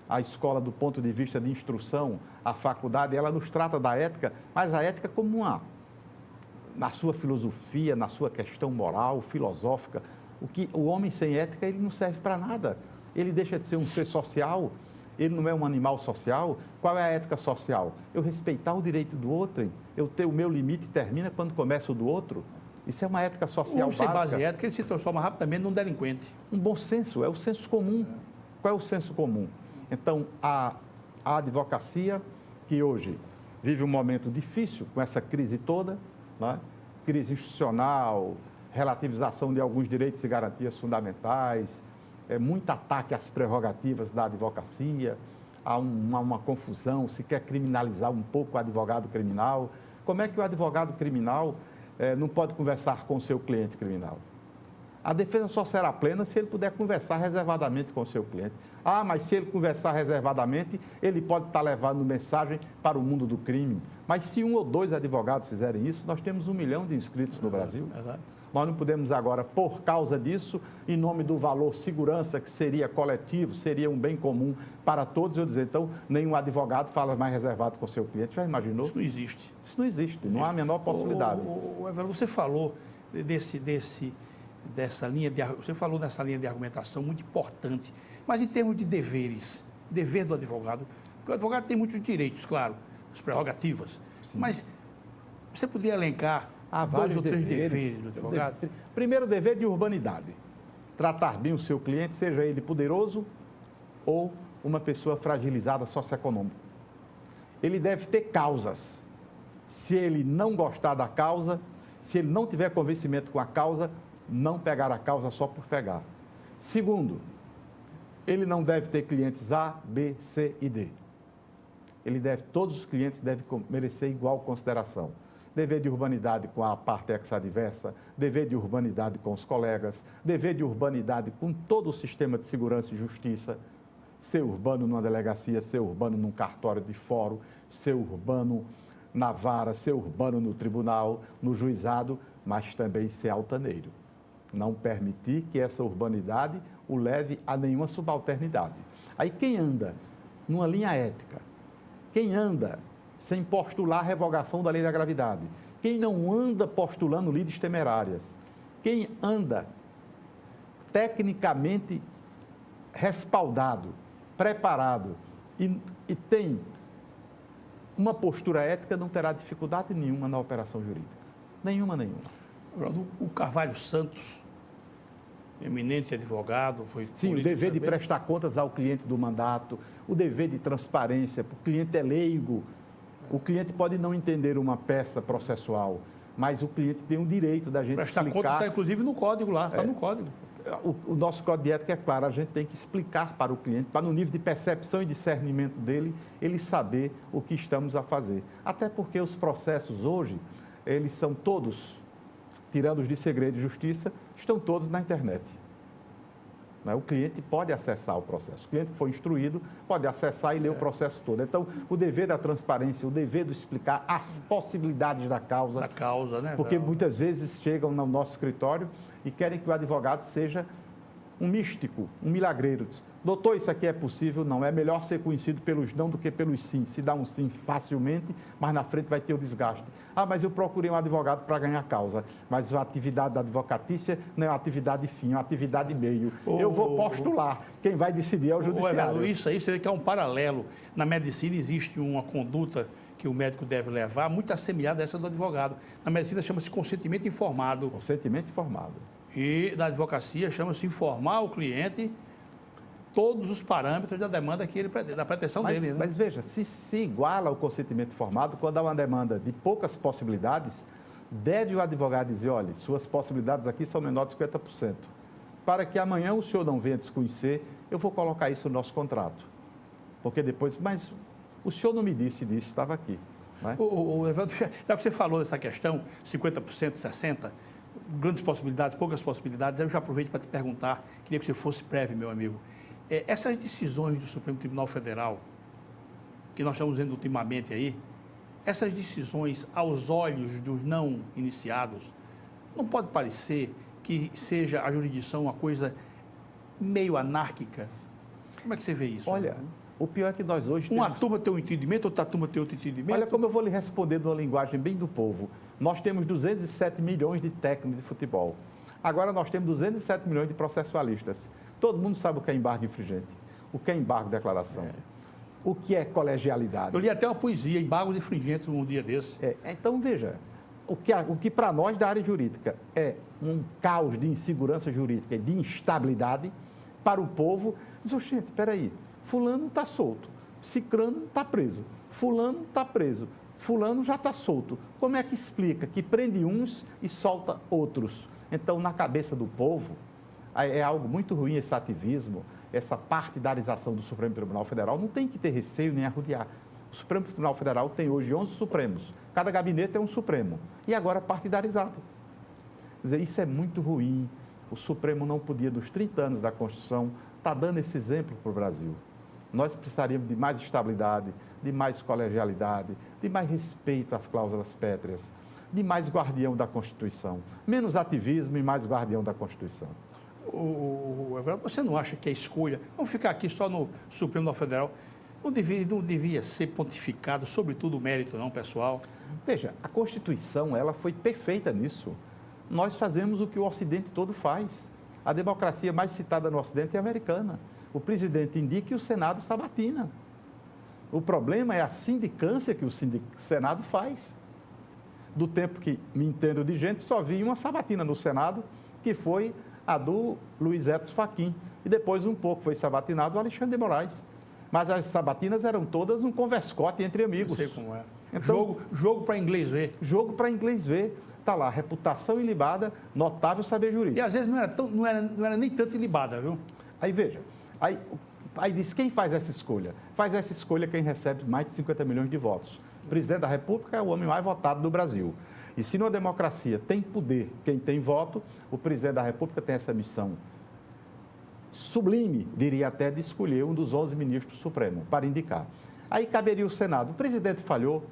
a escola do ponto de vista de instrução, a faculdade, ela nos trata da ética, mas a ética como na sua filosofia, na sua questão moral, filosófica, o homem sem ética, ele não serve para nada. Ele deixa de ser um ser social, ele não é um animal social. Qual é a ética social? Eu respeitar o direito do outro, eu ter o meu limite termina quando começa o do outro. Isso é uma ética social básica. Sem base ética, ele se transforma rapidamente num delinquente. Um bom senso, é o senso comum. Qual é o senso comum? Então, a advocacia, que hoje vive um momento difícil com essa crise toda, né? Crise institucional, relativização de alguns direitos e garantias fundamentais, muito ataque às prerrogativas da advocacia, há uma confusão, se quer criminalizar um pouco o advogado criminal. Como é que o advogado criminal não pode conversar com o seu cliente criminal? A defesa só será plena se ele puder conversar reservadamente com o seu cliente. Ah, mas se ele conversar reservadamente, ele pode estar levando mensagem para o mundo do crime. Mas se 1 ou 2 advogados fizerem isso, nós temos 1 milhão de inscritos no Brasil. Nós não podemos agora, por causa disso, em nome do valor segurança, que seria coletivo, seria um bem comum para todos, eu dizer, então, nenhum advogado fala mais reservado com o seu cliente. Já imaginou? Isso não existe. Isso não existe, não há a menor possibilidade. Everaldo, você falou dessa linha de argumentação muito importante, mas em termos de deveres, dever do advogado, porque o advogado tem muitos direitos, claro, as prerrogativas, sim, mas você poderia elencar 2 ou 3 deveres do advogado? Primeiro, dever de urbanidade. Tratar bem o seu cliente, seja ele poderoso ou uma pessoa fragilizada socioeconômica. Ele deve ter causas. Se ele não gostar da causa, se ele não tiver convencimento com a causa, não pegar a causa só por pegar. Segundo, ele não deve ter clientes A, B, C e D. Todos os clientes devem merecer igual consideração. Dever de urbanidade com a parte ex-adversa, dever de urbanidade com os colegas, dever de urbanidade com todo o sistema de segurança e justiça, ser urbano numa delegacia, ser urbano num cartório de fórum, ser urbano na vara, ser urbano no tribunal, no juizado, mas também ser altaneiro. Não permitir que essa urbanidade o leve a nenhuma subalternidade. Aí quem anda numa linha ética, quem anda sem postular a revogação da lei da gravidade, quem não anda postulando lides temerárias, quem anda tecnicamente respaldado, preparado e tem uma postura ética, não terá dificuldade nenhuma na operação jurídica. Nenhuma. O Carvalho Santos, eminente advogado, foi... Sim, o dever de prestar contas ao cliente do mandato, o dever de transparência, o cliente é leigo, o cliente pode não entender uma peça processual, mas o cliente tem o direito da gente Prestar explicar. conta está, inclusive, no código lá, está no código. O nosso código de ética é claro, a gente tem que explicar para o cliente, para no nível de percepção e discernimento dele, ele saber o que estamos a fazer. Até porque os processos hoje, eles são todos, tirando os de segredo e justiça, estão todos na internet. O cliente pode acessar o processo. O cliente que foi instruído pode acessar e ler o processo todo. Então, o dever da transparência, o dever de explicar as possibilidades da causa. Da causa, né? Porque muitas vezes chegam no nosso escritório e querem que o advogado seja um místico, um milagreiro. Diz, doutor, isso aqui é possível? Não. É melhor ser conhecido pelos não do que pelos sim. Se dá um sim facilmente, mas na frente vai ter o desgaste. Ah, mas eu procurei um advogado para ganhar causa. Mas a atividade da advocatícia não é uma atividade fim, é uma atividade meio. Eu vou postular. Quem vai decidir é o judiciário. Isso aí, você vê que é um paralelo. Na medicina existe uma conduta que o médico deve levar, muito assemelhada a essa do advogado. Na medicina chama-se consentimento informado. Consentimento informado. E na advocacia chama-se informar o cliente todos os parâmetros da demanda que ele da pretensão dele. Né? Mas veja, se iguala o consentimento informado, quando há uma demanda de poucas possibilidades, deve o advogado dizer, olha, suas possibilidades aqui são menores de 50%. Para que amanhã o senhor não venha desconhecer, eu vou colocar isso no nosso contrato. Porque depois, mas o senhor não me disse disso, estava aqui. Né? Evandro, já que você falou dessa questão, 50%, 60%, grandes possibilidades, poucas possibilidades, eu já aproveito para te perguntar, queria que você fosse breve, meu amigo. Essas decisões do Supremo Tribunal Federal, que nós estamos vendo ultimamente aí, essas decisões aos olhos dos não iniciados, não pode parecer que seja a jurisdição uma coisa meio anárquica? Como é que você vê isso? Olha, o pior é que nós hoje uma turma tem um entendimento, outra turma tem outro entendimento. Olha como eu vou lhe responder numa linguagem bem do povo. Nós temos 207 milhões de técnicos de futebol. Agora nós temos 207 milhões de processualistas. Todo mundo sabe o que é embargo infringente, o que é embargo de declaração, o que é colegialidade. Eu li até uma poesia, embargos infringentes, um dia desse. Então, veja, o que para nós da área jurídica é um caos de insegurança jurídica, de instabilidade, para o povo, diz, gente, espera aí, fulano está solto, cicrano está preso, fulano está preso, fulano já está solto. Como é que explica que prende uns e solta outros? Então, na cabeça do povo, é algo muito ruim esse ativismo, essa partidarização do Supremo Tribunal Federal. Não tem que ter receio nem arrodear. O Supremo Tribunal Federal tem hoje 11 Supremos. Cada gabinete é um Supremo. E agora partidarizado. Quer dizer, isso é muito ruim. O Supremo não podia, dos 30 anos da Constituição, estar dando esse exemplo para o Brasil. Nós precisaríamos de mais estabilidade, de mais colegialidade, de mais respeito às cláusulas pétreas, de mais guardião da Constituição. Menos ativismo e mais guardião da Constituição. Você não acha que a escolha, vamos ficar aqui só no Supremo Tribunal Federal, não devia ser pontificado, sobretudo o mérito, não, pessoal? Veja, a Constituição, ela foi perfeita nisso. Nós fazemos o que o Ocidente todo faz. A democracia mais citada no Ocidente é a americana. O presidente indica e o Senado sabatina. O problema é a sindicância que o Senado faz. Do tempo que me entendo de gente, só vi uma sabatina no Senado, que foi a do Luiz Edson Fachin. E depois, um pouco, foi sabatinado o Alexandre de Moraes. Mas as sabatinas eram todas um converscote entre amigos. Eu sei como é. Então, jogo para inglês ver. Jogo para inglês ver. Está lá, reputação ilibada, notável saber jurídico. E às vezes não era nem tanto ilibada, viu? Aí veja, aí diz, quem faz essa escolha? Faz essa escolha quem recebe mais de 50 milhões de votos. O presidente da República é o homem mais votado do Brasil. E se numa democracia tem poder quem tem voto, o presidente da República tem essa missão sublime, diria até, de escolher um dos 11 ministros do Supremo para indicar. Aí caberia o Senado. O presidente falhou,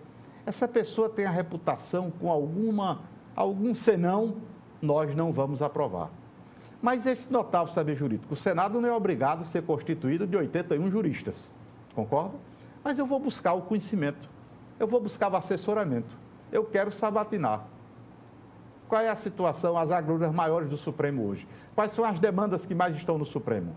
essa pessoa tem a reputação com algum senão, nós não vamos aprovar. Mas esse notável saber jurídico, o Senado não é obrigado a ser constituído de 81 juristas, concorda? Mas eu vou buscar o conhecimento, eu vou buscar o assessoramento, eu quero sabatinar. Qual é a situação, as agruras maiores do Supremo hoje? Quais são as demandas que mais estão no Supremo?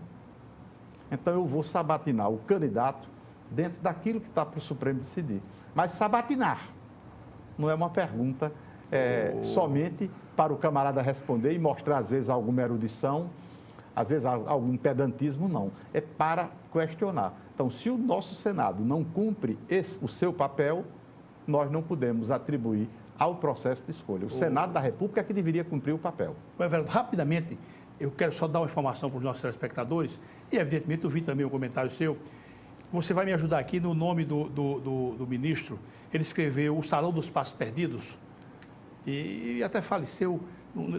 Então eu vou sabatinar o candidato dentro daquilo que está para o Supremo decidir. Mas sabatinar não é uma pergunta somente para o camarada responder e mostrar, às vezes, alguma erudição, às vezes, algum pedantismo, não. É para questionar. Então, se o nosso Senado não cumpre o seu papel, nós não podemos atribuir ao processo de escolha. O Senado da República é que deveria cumprir o papel. Everaldo, rapidamente, eu quero só dar uma informação para os nossos telespectadores, e evidentemente eu vi também o comentário seu. Você vai me ajudar aqui no nome do ministro. Ele escreveu o Salão dos Passos Perdidos e até faleceu,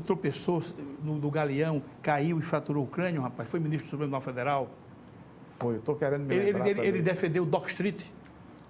tropeçou no galeão, caiu e fraturou o crânio, rapaz. Foi ministro do Supremo Tribunal Federal. Foi, eu estou querendo me lembrar ele defendeu o Dock Street.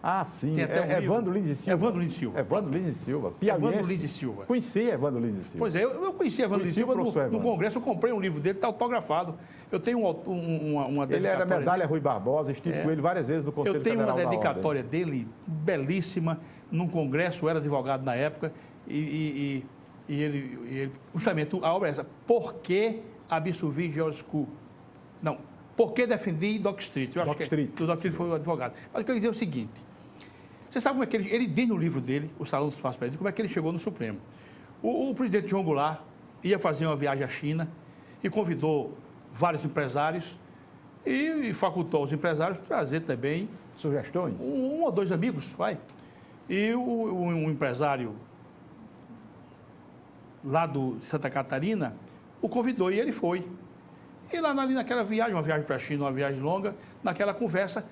Ah, sim. Tem até um Evandro Lins e Silva. Evandro Lins e Silva. Evandro Lins e Silva. Piauiense. Evandro Lins e Silva. Conheci Evandro Lins e Silva. Pois é, eu conheci Evandro Lins e Silva no Congresso, eu comprei um livro dele, está autografado. Eu tenho uma dedicatória. Ele era medalha Rui Barbosa, estive com ele várias vezes no Conselho Federal da Eu tenho uma Ordem. dedicatória dele, belíssima, num Congresso, eu era advogado na época, e ele, justamente, a obra é essa, Por que absolvi George School? Não, Por que defendi Dock Street? Eu acho Dock Street. Que o Dock Street foi o advogado. Mas eu quero dizer o seguinte, você sabe como é que ele diz no livro dele, O Salão dos Passos Perdidos, como é que ele chegou no Supremo. O presidente João Goulart ia fazer uma viagem à China e convidou vários empresários e facultou os empresários trazer também sugestões? Um ou dois amigos, vai. E um empresário lá de Santa Catarina o convidou e ele foi. E lá naquela viagem, uma viagem para a China, uma viagem longa, naquela conversa,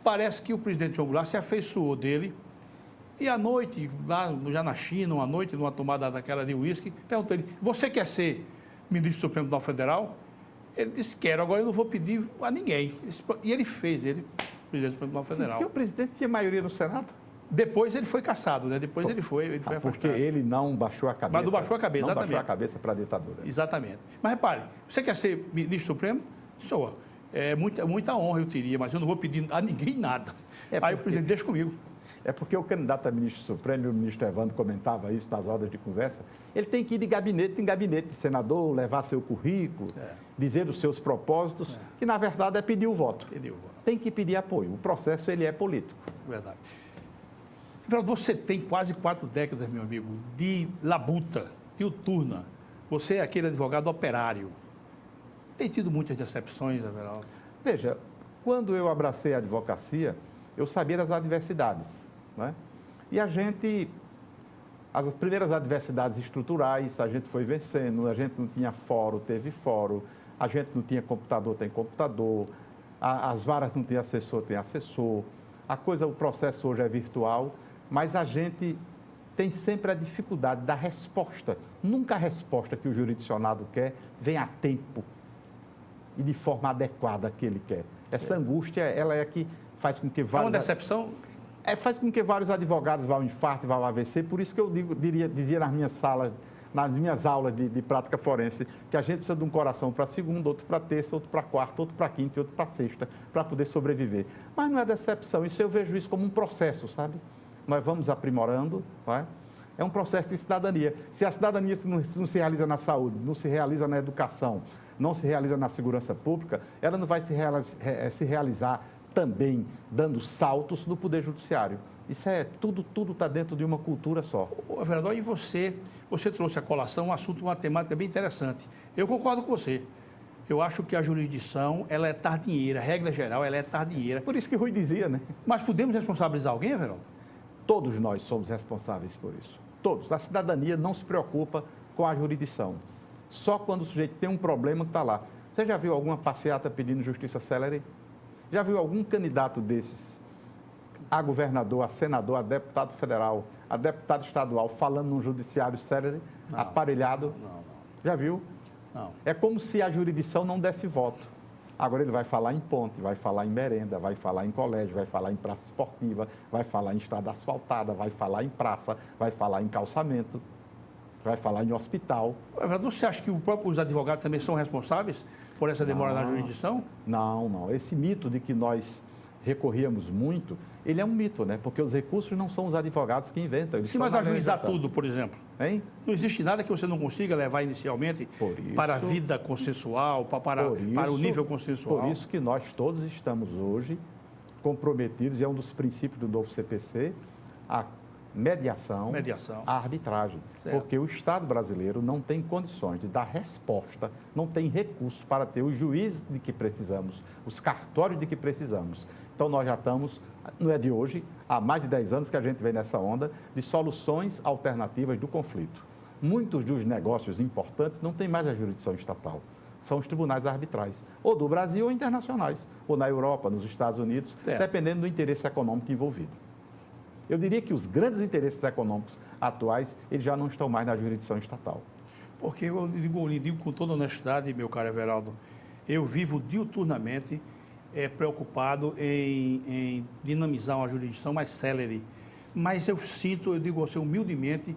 parece que o presidente João Goulart se afeiçoou dele. E à noite, lá já na China, uma noite, numa tomada daquela de uísque, perguntou ele, você quer ser ministro do Supremo Tribunal Federal? Ele disse, quero, agora eu não vou pedir a ninguém. E ele fez, presidente do Supremo Tribunal Federal. Porque o presidente tinha maioria no Senado? Depois ele foi caçado, né? Depois ele foi afastado. Porque ele não baixou a cabeça. Mas não baixou a cabeça, não exatamente. Baixou a cabeça para a ditadura. Exatamente. Mas repare, você quer ser ministro supremo? Senhor, é muita honra eu teria, mas eu não vou pedir a ninguém nada. Aí o presidente deixa comigo. É porque o candidato a ministro supremo, o ministro Evandro comentava isso nas rodas de conversa, ele tem que ir de gabinete em gabinete de senador, levar seu currículo, dizer os seus propósitos, que na verdade é pedir o voto. Tem que pedir apoio. O processo ele é político. Verdade. Everaldo, você tem quase 4 décadas, meu amigo, de labuta, diuturna. Você é aquele advogado operário. Tem tido muitas decepções, Everaldo? Veja, quando eu abracei a advocacia, eu sabia das adversidades, né? E as primeiras adversidades estruturais, a gente foi vencendo, a gente não tinha fórum, teve fórum, a gente não tinha computador, tem computador, as varas não tinham assessor, tem assessor, o processo hoje é virtual, mas a gente tem sempre a dificuldade da resposta. Nunca a resposta que o jurisdicionado quer vem a tempo e de forma adequada que ele quer. Essa angústia, ela é que faz com que vários... É uma decepção? Faz com que vários advogados vão ao infarto e vão ao AVC, por isso que eu dizia nas minhas aulas de prática forense, que a gente precisa de um coração para segunda, outro para terça, outro para quarta, outro para quinta e outro para sexta, para poder sobreviver. Mas não é decepção, eu vejo isso como um processo, sabe? Nós vamos aprimorando, não é um processo de cidadania. Se a cidadania não se realiza na saúde, não se realiza na educação, não se realiza na segurança pública, ela não vai se realizar também dando saltos no Poder Judiciário. Isso tudo está dentro de uma cultura só. Vereador, e você trouxe à colação um assunto, uma temática bem interessante. Eu concordo com você. Eu acho que a jurisdição, ela é tardinheira, regra geral, ela é tardinheira. Por isso que Rui dizia, né? Mas podemos responsabilizar alguém, Everaldo? Todos nós somos responsáveis por isso. Todos. A cidadania não se preocupa com a jurisdição. Só quando o sujeito tem um problema que está lá. Você já viu alguma passeata pedindo justiça célere? Já viu algum candidato desses, a governador, a senador, a deputado federal, a deputado estadual, falando num judiciário célere, aparelhado? Não. Já viu? Não. É como se a jurisdição não desse voto. Agora ele vai falar em ponte, vai falar em merenda, vai falar em colégio, vai falar em praça esportiva, vai falar em estrada asfaltada, vai falar em praça, vai falar em calçamento, vai falar em hospital. Você acha que os advogados também são responsáveis por essa demora na jurisdição? Não. Esse mito de que nós recorríamos muito, ele é um mito, né? Porque os recursos não são os advogados que inventam. Sim, mas ajuizar tudo, por exemplo. Hein? Não existe nada que você não consiga levar inicialmente para a vida consensual, para o nível consensual. Por isso que nós todos estamos hoje comprometidos, e é um dos princípios do novo CPC, a mediação. A arbitragem. Certo. Porque o Estado brasileiro não tem condições de dar resposta, não tem recursos para ter os juízes de que precisamos, os cartórios de que precisamos. Então, nós já estamos não é de hoje, há mais de 10 anos que a gente vem nessa onda de soluções alternativas do conflito. Muitos dos negócios importantes não têm mais a jurisdição estatal. São os tribunais arbitrais, ou do Brasil ou internacionais, ou na Europa, nos Estados Unidos, dependendo do interesse econômico envolvido. Eu diria que os grandes interesses econômicos atuais, eles já não estão mais na jurisdição estatal. Porque eu digo com toda honestidade, meu caro Everaldo, eu vivo diuturnamente preocupado em dinamizar uma jurisdição mais célere. Mas eu digo assim, humildemente,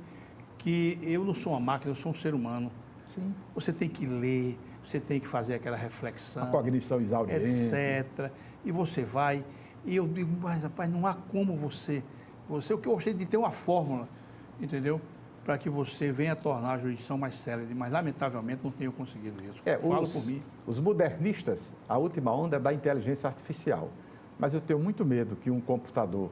que eu não sou uma máquina, eu sou um ser humano. Sim. Você tem que ler, você tem que fazer aquela reflexão. A cognição exauriente. Etc. E você vai, e eu digo, mas rapaz, não há como o que eu gostaria de ter uma fórmula, entendeu? Para que você venha tornar a jurisdição mais célere, mas lamentavelmente não tenho conseguido isso. Falo por mim. Os modernistas, a última onda é da inteligência artificial, mas eu tenho muito medo que um computador,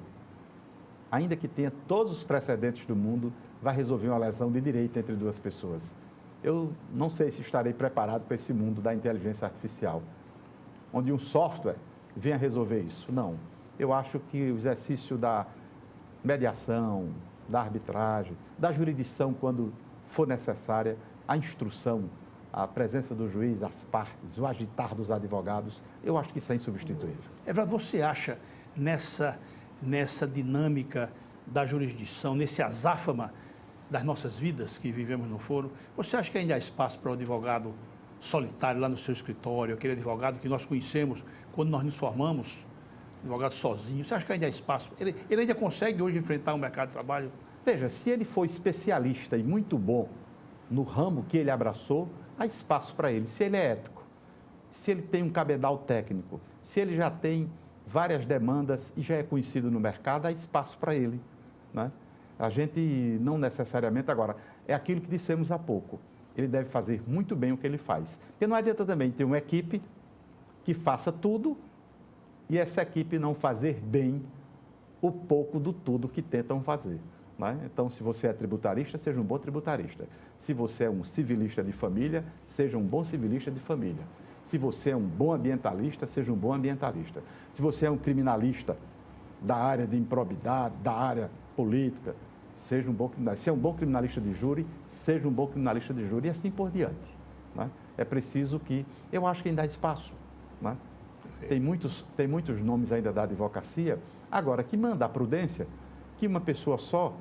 ainda que tenha todos os precedentes do mundo, vai resolver uma lesão de direito entre duas pessoas. Eu não sei se estarei preparado para esse mundo da inteligência artificial, onde um software venha resolver isso. Não. Eu acho que o exercício da mediação, da arbitragem, da jurisdição, quando for necessária, a instrução, a presença do juiz, as partes, o agitar dos advogados, eu acho que isso é insubstituível. Everaldo, você acha nessa dinâmica da jurisdição, nesse azáfama das nossas vidas que vivemos no foro, você acha que ainda há espaço para o advogado solitário lá no seu escritório, aquele advogado que nós conhecemos quando nós nos formamos, advogado sozinho, você acha que ainda há espaço? Ele ainda consegue hoje enfrentar o mercado de trabalho? Veja, se ele for especialista e muito bom no ramo que ele abraçou, há espaço para ele. Se ele é ético, se ele tem um cabedal técnico, se ele já tem várias demandas e já é conhecido no mercado, há espaço para ele, né? A gente não necessariamente, agora, é aquilo que dissemos há pouco, ele deve fazer muito bem o que ele faz. Porque não adianta também ter uma equipe que faça tudo e essa equipe não fazer bem o pouco do tudo que tentam fazer, né? Então, se você é tributarista, seja um bom tributarista. Se você é um civilista de família, seja um bom civilista de família. Se você é um bom ambientalista, seja um bom ambientalista. Se você é um criminalista da área de improbidade, da área política, seja um bom criminalista. Se é um bom criminalista de júri, seja um bom criminalista de júri e assim por diante, né? É preciso que, eu acho que ainda há espaço, né? Tem muitos nomes ainda da advocacia. Agora, que manda a prudência, que uma pessoa só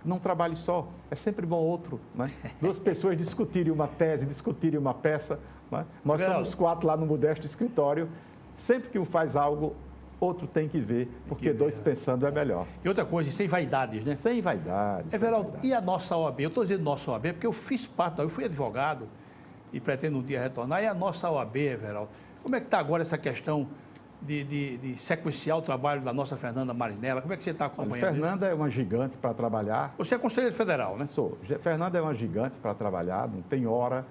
não trabalhe só, é sempre bom outro, né? Duas pessoas discutirem uma tese, discutirem uma peça, né? Nós somos 4 lá no modesto escritório, sempre que um faz algo, outro tem que ver, porque dois pensando é melhor. E outra coisa, sem vaidades, né? Sem vaidades. Everaldo, e a nossa OAB? Eu estou dizendo nossa OAB porque eu fiz parte, eu fui advogado e pretendo um dia retornar. E a nossa OAB, Everaldo, como é que está agora essa questão de sequenciar o trabalho da nossa Fernanda Marinella? Como é que você está acompanhando isso? Fernanda é uma gigante para trabalhar. Você é conselheiro federal, né? Sou. Fernanda é uma gigante para trabalhar, não tem hora,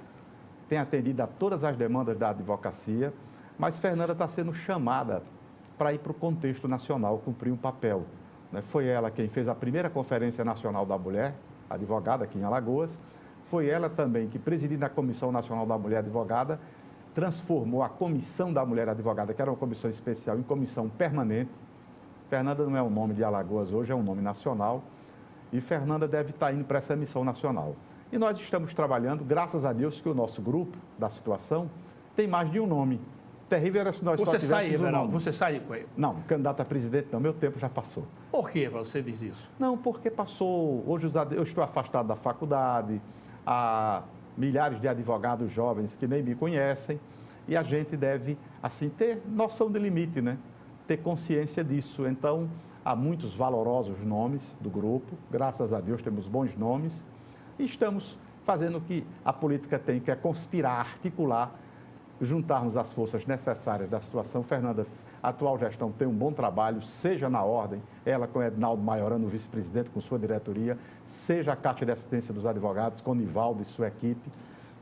tem atendido a todas as demandas da advocacia, mas Fernanda está sendo chamada para ir para o contexto nacional, cumprir um papel, né? Foi ela quem fez a primeira Conferência Nacional da Mulher, advogada aqui em Alagoas. Foi ela também que, presidindo a Comissão Nacional da Mulher Advogada, transformou a Comissão da Mulher Advogada, que era uma comissão especial, em comissão permanente. Fernanda não é um nome de Alagoas hoje, é um nome nacional. E Fernanda deve estar indo para essa missão nacional. E nós estamos trabalhando, graças a Deus, que o nosso grupo da situação tem mais de um nome. Terrível era se nós só tivéssemos um nome. Você sai com ele? Não, candidato a presidente não, meu tempo já passou. Por que você diz isso? Não, porque passou. Hoje eu estou afastado da faculdade, há milhares de advogados jovens que nem me conhecem, e a gente deve, assim, ter noção de limite, né? Ter consciência disso. Então, há muitos valorosos nomes do grupo, graças a Deus temos bons nomes, e estamos fazendo o que a política tem, que é conspirar, articular, juntarmos as forças necessárias da situação. Fernanda, a atual gestão tem um bom trabalho, seja na ordem, ela com Ednaldo Maiorano, o vice-presidente, com sua diretoria, seja a Caixa de Assistência dos Advogados, com Nivaldo e sua equipe.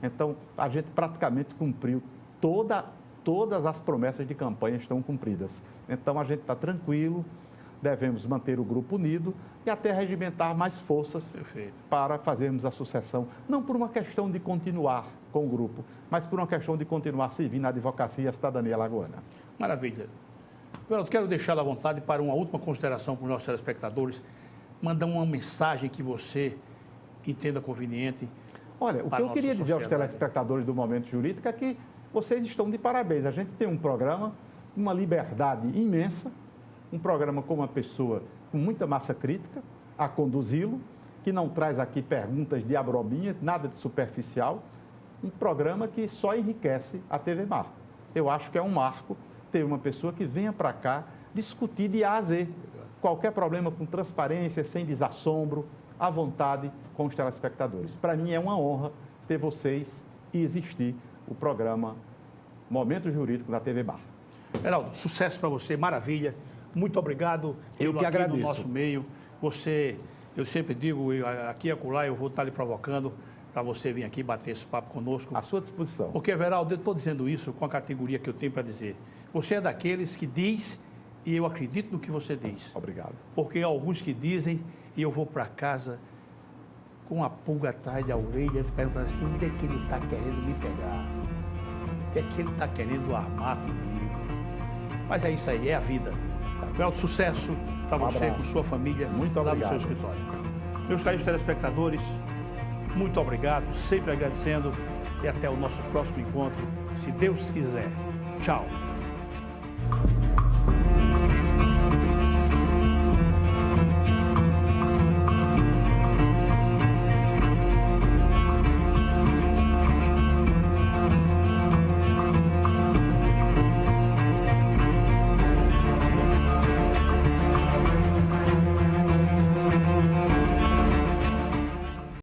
Então, a gente praticamente cumpriu todas as promessas de campanha estão cumpridas. Então, a gente está tranquilo, devemos manter o grupo unido e até regimentar mais forças para fazermos a sucessão, não por uma questão de continuar com o grupo, mas por uma questão de continuar servindo a advocacia e a cidadania alagoana. Maravilha. Everaldo, quero deixá-lo à vontade para uma última consideração para os nossos telespectadores. Mandar uma mensagem que você entenda conveniente. Olha, o que eu queria dizer aos telespectadores do Momento Jurídico é que vocês estão de parabéns. A gente tem um programa, uma liberdade imensa, um programa com uma pessoa com muita massa crítica a conduzi-lo, que não traz aqui perguntas de abrobinha, nada de superficial, um programa que só enriquece a TV Mar. Eu acho que é um marco ter uma pessoa que venha para cá discutir de A a Z. Qualquer problema com transparência, sem desassombro, à vontade com os telespectadores. Para mim é uma honra ter vocês e existir o programa Momento Jurídico da TV Bar. Everaldo, sucesso para você, maravilha. Muito obrigado. Eu que agradeço. No nosso meio. Você, eu sempre digo, aqui e acolá eu vou estar lhe provocando para você vir aqui bater esse papo conosco. À sua disposição. Porque, Everaldo, eu estou dizendo isso com a categoria que eu tenho para dizer. Você é daqueles que diz e eu acredito no que você diz. Obrigado. Porque há alguns que dizem e eu vou para casa com a pulga atrás da orelha, perguntando assim, onde é que ele está querendo me pegar? O que é que ele está querendo armar comigo? Mas é isso aí, é a vida. Everaldo, sucesso para você, com sua família, muito lá obrigado. no seu escritório. Meus caros telespectadores, muito obrigado, sempre agradecendo e até o nosso próximo encontro, se Deus quiser. Tchau.